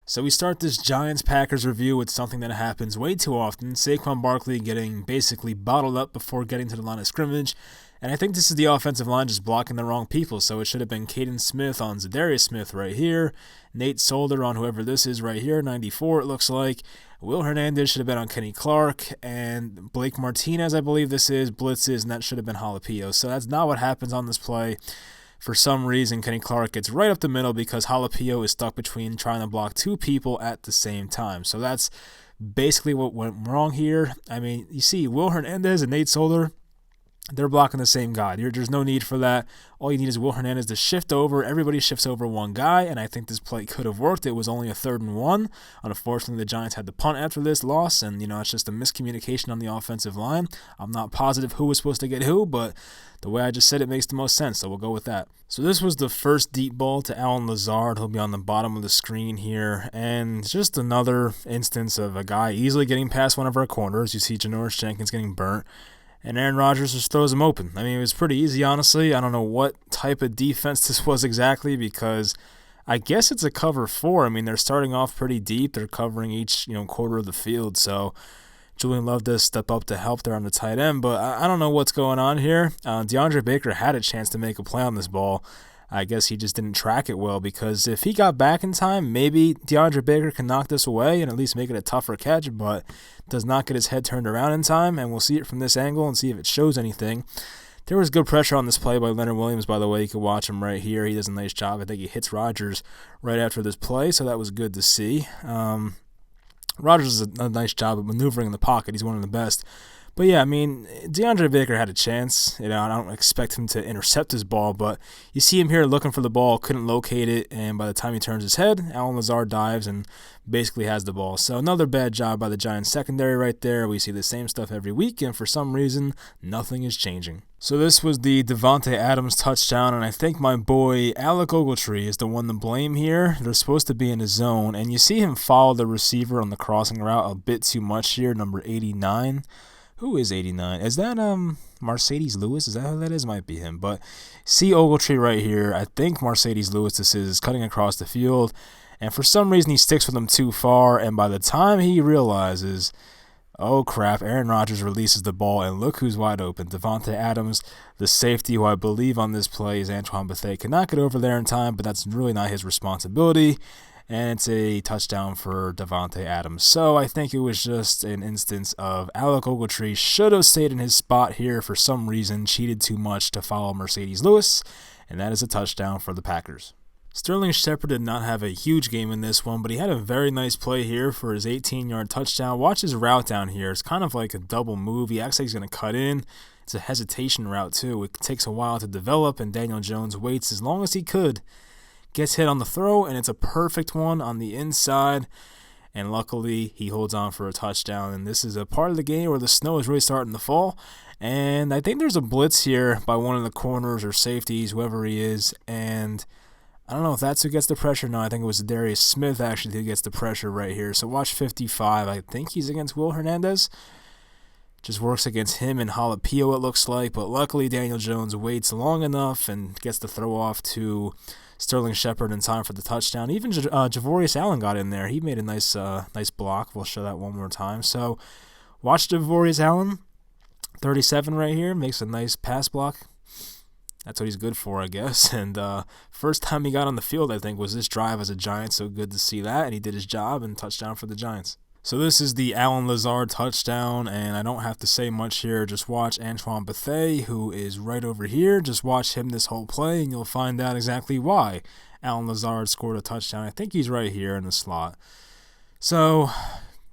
So we start this Giants-Packers review with something that happens way too often. Saquon Barkley getting basically bottled up before getting to the line of scrimmage. And I think this is the offensive line just blocking the wrong people. So it should have been Caden Smith on Zadarius Smith right here. Nate Solder on whoever this is right here, 94 it looks like. Will Hernandez should have been on Kenny Clark. And Blake Martinez, I believe this is, blitzes, and that should have been Jalapeno. So that's not what happens on this play. For some reason, Kenny Clark gets right up the middle because Jalapeno is stuck between trying to block two people at the same time. So that's basically what went wrong here. I mean, you see Will Hernandez and Nate Solder, they're blocking the same guy. There's no need for that. All you need is Will Hernandez to shift over. Everybody shifts over one guy, and I think this play could have worked. It was only a 3rd and 1. Unfortunately, the Giants had to punt after this loss, and, it's just a miscommunication on the offensive line. I'm not positive who was supposed to get who, but the way I just said it makes the most sense, so we'll go with that. So this was the first deep ball to Alan Lazard. He'll be on the bottom of the screen here, and just another instance of a guy easily getting past one of our corners. You see Janoris Jenkins getting burnt. And Aaron Rodgers just throws him open. I mean, it was pretty easy, honestly. I don't know what type of defense this was exactly because I guess it's a cover 4. I mean, they're starting off pretty deep. They're covering each, quarter of the field. So Julian Love does step up to help there on the tight end. But I don't know what's going on here. DeAndre Baker had a chance to make a play on this ball. I guess he just didn't track it well because if he got back in time, maybe DeAndre Baker can knock this away and at least make it a tougher catch, but does not get his head turned around in time, and we'll see it from this angle and see if it shows anything. There was good pressure on this play by Leonard Williams, by the way. You can watch him right here. He does a nice job. I think he hits Rodgers right after this play, so that was good to see. Rodgers does a nice job of maneuvering in the pocket. He's one of the best. But yeah, I mean, DeAndre Baker had a chance. I don't expect him to intercept his ball, but you see him here looking for the ball, couldn't locate it, and by the time he turns his head, Alan Lazard dives and basically has the ball. So another bad job by the Giants secondary right there. We see the same stuff every week, and for some reason, nothing is changing. So this was the Davante Adams touchdown, and I think my boy Alec Ogletree is the one to blame here. They're supposed to be in his zone, and you see him follow the receiver on the crossing route a bit too much here, number 89. Who is 89? Is that Mercedes Lewis? Is that who that is? Might be him. But see Ogletree right here. I think Mercedes Lewis this is cutting across the field. And for some reason he sticks with him too far. And by the time he realizes, oh crap, Aaron Rodgers releases the ball. And look who's wide open. Davante Adams, the safety who I believe on this play is Antoine Bethea. Cannot get over there in time, but that's really not his responsibility. And it's a touchdown for Davante Adams. So I think it was just an instance of Alec Ogletree should have stayed in his spot here for some reason, cheated too much to follow Mercedes Lewis, and that is a touchdown for the Packers. Sterling Shepard did not have a huge game in this one, but he had a very nice play here for his 18-yard touchdown. Watch his route down here. It's kind of like a double move. He acts like he's going to cut in. It's a hesitation route, too. It takes a while to develop, and Daniel Jones waits as long as he could. Gets hit on the throw, and it's a perfect one on the inside. And luckily, he holds on for a touchdown. And this is a part of the game where the snow is really starting to fall. And I think there's a blitz here by one of the corners or safeties, whoever he is. And I don't know if that's who gets the pressure. No, I think it was Darius Smith, actually, who gets the pressure right here. So watch 55. I think he's against Will Hernandez. Just works against him and Jalapeno, it looks like. But luckily, Daniel Jones waits long enough and gets the throw off to Sterling Shepard in time for the touchdown. Even Javorius Allen got in there. He made a nice block. We'll show that one more time. So watch Javorius Allen, 37 right here, makes a nice pass block. That's what he's good for, I guess. And first time he got on the field, I think, was this drive as a Giant. So good to see that. And he did his job and touchdown for the Giants. So this is the Alan Lazard touchdown, and I don't have to say much here. Just watch Antoine Bethea, who is right over here. Just watch him this whole play, and you'll find out exactly why Alan Lazard scored a touchdown. I think he's right here in the slot. So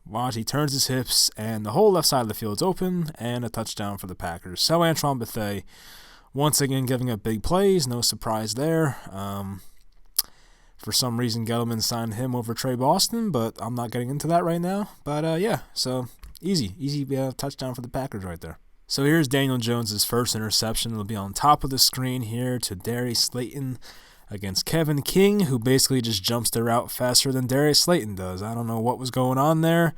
watch, he turns his hips, and the whole left side of the field is open, and a touchdown for the Packers. So Antoine Bethea, once again, giving up big plays. No surprise there. For some reason, Gettleman signed him over Trey Boston, but I'm not getting into that right now. But yeah, so easy touchdown for the Packers right there. So here's Daniel Jones' first interception. It'll be on top of the screen here to Darius Slayton against Kevin King, who basically just jumps the route faster than Darius Slayton does. I don't know what was going on there.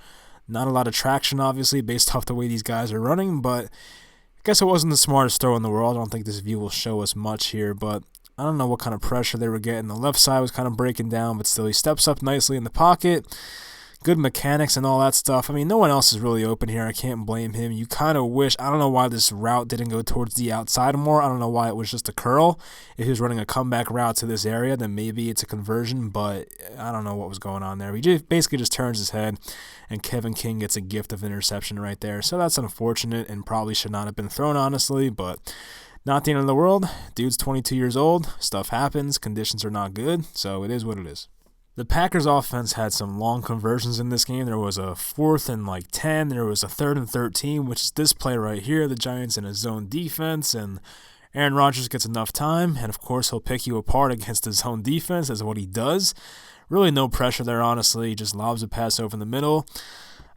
Not a lot of traction, obviously, based off the way these guys are running, but I guess it wasn't the smartest throw in the world. I don't think this view will show us much here, but I don't know what kind of pressure they were getting. The left side was kind of breaking down, but still he steps up nicely in the pocket. Good mechanics and all that stuff. I mean, no one else is really open here. I can't blame him. You kind of wish, I don't know why this route didn't go towards the outside more. I don't know why it was just a curl. If he was running a comeback route to this area, then maybe it's a conversion, but I don't know what was going on there. He basically just turns his head, and Kevin King gets a gift of interception right there. So that's unfortunate and probably should not have been thrown, honestly, but not the end of the world. Dude's 22 years old. Stuff happens. Conditions are not good, so it is what it is. The Packers offense had some long conversions in this game. There was a 4th and 10. There was a 3rd and 13, which is this play right here. The Giants in a zone defense, and Aaron Rodgers gets enough time, and of course he'll pick you apart against his zone defense. That's what he does. Really no pressure there, honestly. He just lobs a pass over the middle.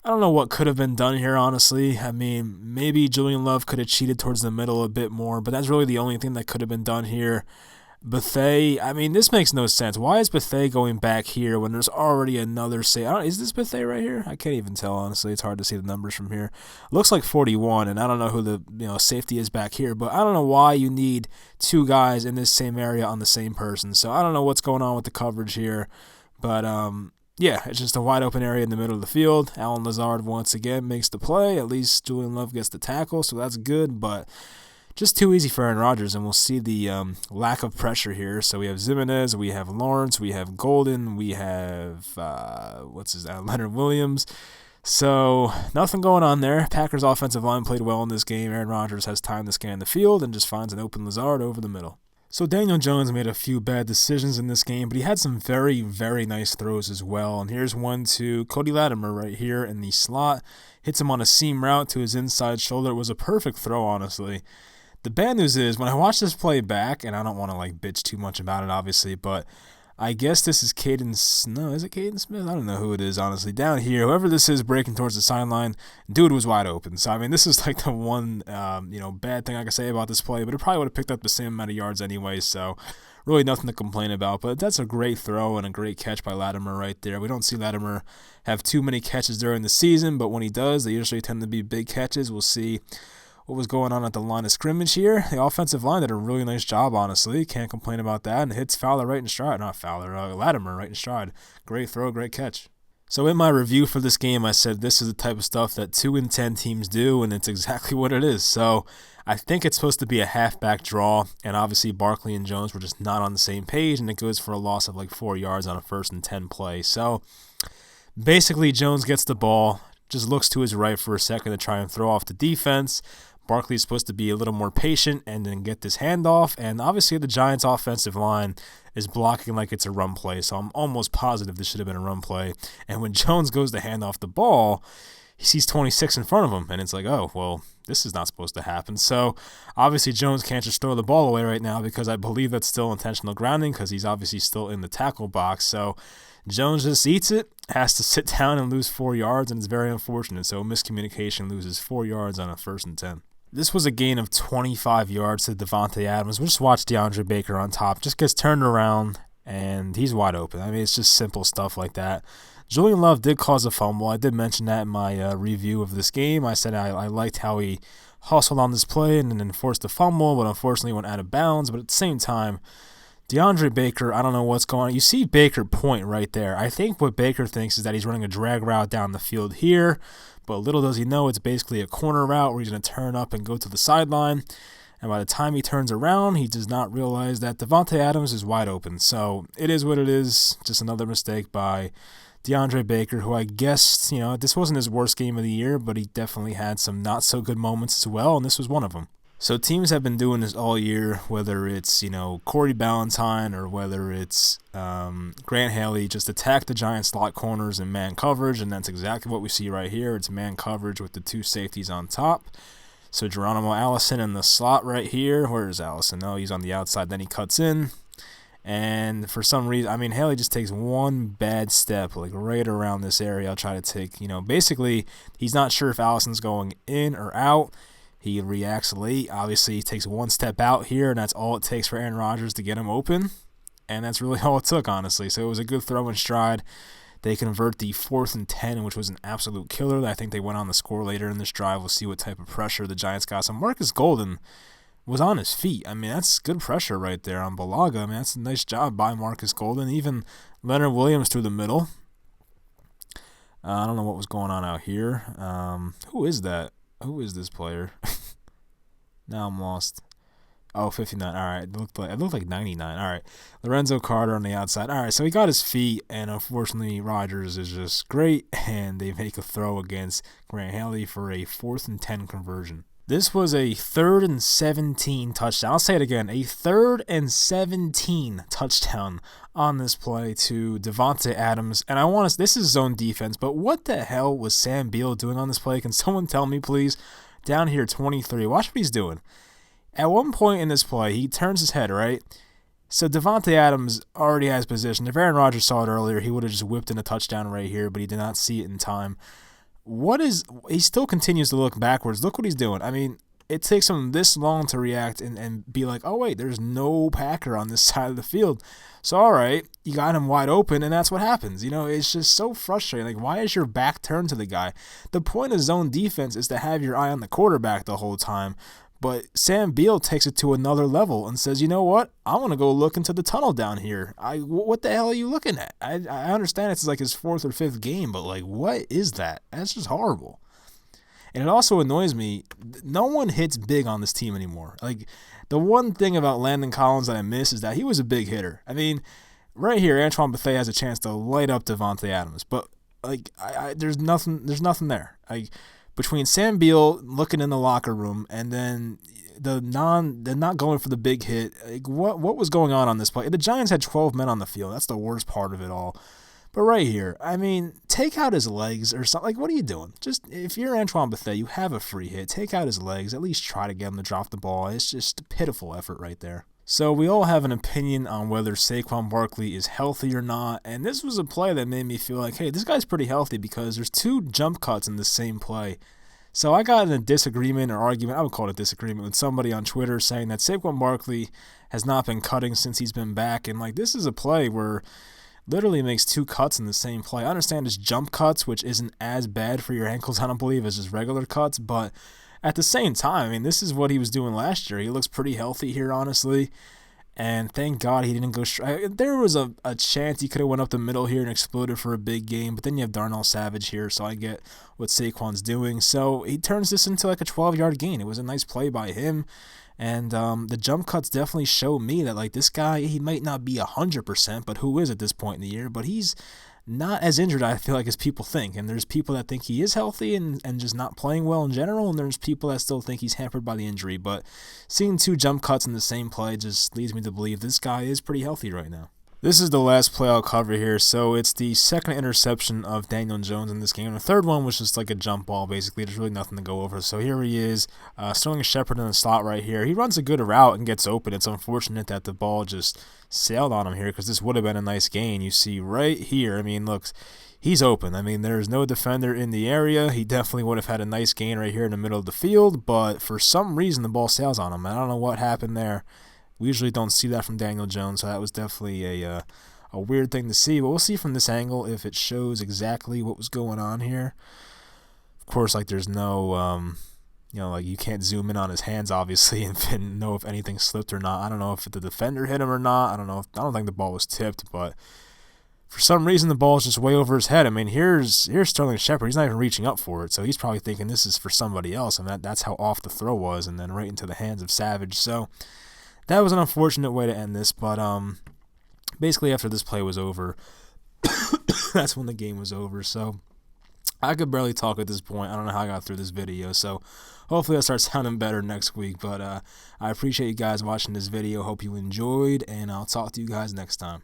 I don't know what could have been done here, honestly. I mean, maybe Julian Love could have cheated towards the middle a bit more, but that's really the only thing that could have been done here. Bethea, I mean, this makes no sense. Why is Bethea going back here when there's already another is this Bethea right here? I can't even tell, honestly. It's hard to see the numbers from here. Looks like 41, and I don't know who the safety is back here, but I don't know why you need 2 guys in this same area on the same person. So I don't know what's going on with the coverage here, but yeah, it's just a wide open area in the middle of the field. Alan Lazard once again makes the play. At least Julian Love gets the tackle, so that's good, but just too easy for Aaron Rodgers, and we'll see the lack of pressure here. So we have Zimenez, we have Lawrence, we have Golden, we have, Leonard Williams. So nothing going on there. Packers offensive line played well in this game. Aaron Rodgers has time to scan the field and just finds an open Lazard over the middle. So Daniel Jones made a few bad decisions in this game, but he had some very, very nice throws as well. And here's one to Cody Latimer right here in the slot. Hits him on a seam route to his inside shoulder. It was a perfect throw, honestly. The bad news is, when I watch this play back, and I don't want to bitch too much about it, obviously, but I guess this is is it Caden Smith? I don't know who it is, honestly. Down here, whoever this is breaking towards the sideline, dude was wide open. So, I mean, this is the one, bad thing I can say about this play, but it probably would have picked up the same amount of yards anyway, so really nothing to complain about. But that's a great throw and a great catch by Latimer right there. We don't see Latimer have too many catches during the season, but when he does, they usually tend to be big catches. We'll see what was going on at the line of scrimmage here. The offensive line did a really nice job, honestly. Can't complain about that. And hits Latimer right in stride. Great throw, great catch. So in my review for this game, I said this is the type of stuff that 2-10 teams do, and it's exactly what it is. So I think it's supposed to be a halfback draw, and obviously Barkley and Jones were just not on the same page, and it goes for a loss of 4 yards on a 1st and 10 play. So basically Jones gets the ball, just looks to his right for a second to try and throw off the defense. Barkley is supposed to be a little more patient and then get this handoff, and obviously the Giants' offensive line is blocking like it's a run play, so I'm almost positive this should have been a run play. And when Jones goes to hand off the ball, he sees 26 in front of him, and it's oh, well, this is not supposed to happen. So obviously Jones can't just throw the ball away right now, because I believe that's still intentional grounding, because he's obviously still in the tackle box. So Jones just eats it, has to sit down and lose 4 yards, and it's very unfortunate. So Miscommunication loses 4 yards on a 1st and 10. This was a gain of 25 yards to Davante Adams. We'll just watch DeAndre Baker on top. Just gets turned around, and he's wide open. I mean, it's just simple stuff like that. Julian Love did cause a fumble. I did mention that in my review of this game. I said I liked how he hustled on this play and then forced the fumble, but unfortunately went out of bounds. But at the same time, DeAndre Baker, I don't know what's going on. You see Baker point right there. I think what Baker thinks is that he's running a drag route down the field here, but little does he know it's basically a corner route where he's going to turn up and go to the sideline. And by the time he turns around, he does not realize that Davante Adams is wide open. So it is what it is. Just another mistake by DeAndre Baker, who I guess, this wasn't his worst game of the year, but he definitely had some not so good moments as well, and this was one of them. So teams have been doing this all year, whether it's, Corey Ballantyne or whether it's Grant Haley, just attack the Giants slot corners in man coverage, and that's exactly what we see right here. It's man coverage with the 2 safeties on top. So Geronimo Allison in the slot right here. Where is Allison? Oh, he's on the outside. Then he cuts in. And for some reason, Haley just takes one bad step, right around this area. I'll try to take, basically, he's not sure if Allison's going in or out. He reacts late. Obviously, he takes one step out here, and that's all it takes for Aaron Rodgers to get him open. And that's really all it took, honestly. So it was a good throw in stride. They convert the 4th and 10, which was an absolute killer. I think they went on the score later in this drive. We'll see what type of pressure the Giants got. So Marcus Golden was on his feet. I mean, that's good pressure right there on Balaga. I mean, that's a nice job by Marcus Golden. Even Leonard Williams through the middle. I don't know what was going on out here. Who is that? Who is this player? Now I'm lost. Oh, 59. All right. It looked like 99. All right. Lorenzo Carter on the outside. All right. So he got his feet, and unfortunately, Rodgers is just great, and they make a throw against Grant Haley for a 4th and 10 conversion. This was a 3rd and 17 touchdown. I'll say it again. A 3rd and 17 touchdown on this play to Davante Adams. And this is zone defense, but what the hell was Sam Beal doing on this play? Can someone tell me, please? Down here, 23. Watch what he's doing. At one point in this play, he turns his head, right? So Davante Adams already has position. If Aaron Rodgers saw it earlier, he would have just whipped in a touchdown right here, but he did not see it in time. He still continues to look backwards. Look what he's doing. I mean, it takes him this long to react and be like, oh, wait, there's no Packer on this side of the field. So, all right, you got him wide open, and that's what happens. You know, it's just so frustrating. Like, why is your back turned to the guy? The point of zone defense is to have your eye on the quarterback the whole time. But Sam Beal takes it to another level and says, you know what? I want to go look into the tunnel down here. What the hell are you looking at? I understand it's like his 4th or 5th game, but like, what is that? That's just horrible. And it also annoys me. No one hits big on this team anymore. Like, the one thing about Landon Collins that I miss is that he was a big hitter. I mean, right here, Antoine Bethea has a chance to light up Davante Adams, but like, there's nothing there. Like, between Sam Beal looking in the locker room and then the not going for the big hit, like what was going on this play? The Giants had 12 men on the field. That's the worst part of it all. But right here, I mean, take out his legs or something. Like, what are you doing? Just, if you're Antoine Bethea, you have a free hit. Take out his legs. At least try to get him to drop the ball. It's just a pitiful effort right there. So we all have an opinion on whether Saquon Barkley is healthy or not, and this was a play that made me feel like, hey, this guy's pretty healthy because there's 2 jump cuts in the same play. So I got in a disagreement or argument, I would call it a disagreement, with somebody on Twitter saying that Saquon Barkley has not been cutting since he's been back, and like, this is a play where literally makes 2 cuts in the same play. I understand it's jump cuts, which isn't as bad for your ankles, I don't believe, as just regular cuts, but at the same time, I mean, this is what he was doing last year. He looks pretty healthy here, honestly. And thank God he didn't go straight. There was a chance he could have went up the middle here and exploded for a big game. But then you have Darnell Savage here, so I get what Saquon's doing. So he turns this into like a 12-yard gain. It was a nice play by him. And the jump cuts definitely show me that, like, this guy, he might not be 100%, but who is at this point in the year? But he's not as injured, I feel like, as people think. And there's people that think he is healthy and just not playing well in general, and there's people that still think he's hampered by the injury. But seeing 2 jump cuts in the same play just leads me to believe this guy is pretty healthy right now. This is the last play I'll cover here. So it's the 2nd interception of Daniel Jones in this game. And the 3rd one was just like a jump ball, basically. There's really nothing to go over. So here he is, Sterling Shepard in the slot right here. He runs a good route and gets open. It's unfortunate that the ball just sailed on him here because this would have been a nice gain. You see right here, I mean, look, he's open. I mean, there's no defender in the area. He definitely would have had a nice gain right here in the middle of the field. But for some reason, the ball sails on him. I don't know what happened there. We usually don't see that from Daniel Jones, so that was definitely a weird thing to see. But we'll see from this angle if it shows exactly what was going on here. Of course, like, there's no, like, you can't zoom in on his hands, obviously, and know if anything slipped or not. I don't know if the defender hit him or not. I don't think the ball was tipped, but for some reason the ball is just way over his head. I mean, here's Sterling Shepard. He's not even reaching up for it, so he's probably thinking this is for somebody else, and that's how off the throw was, and then right into the hands of Savage. So that was an unfortunate way to end this, but basically after this play was over, that's when the game was over. So I could barely talk at this point. I don't know how I got through this video, so hopefully I start sounding better next week. But I appreciate you guys watching this video. Hope you enjoyed, and I'll talk to you guys next time.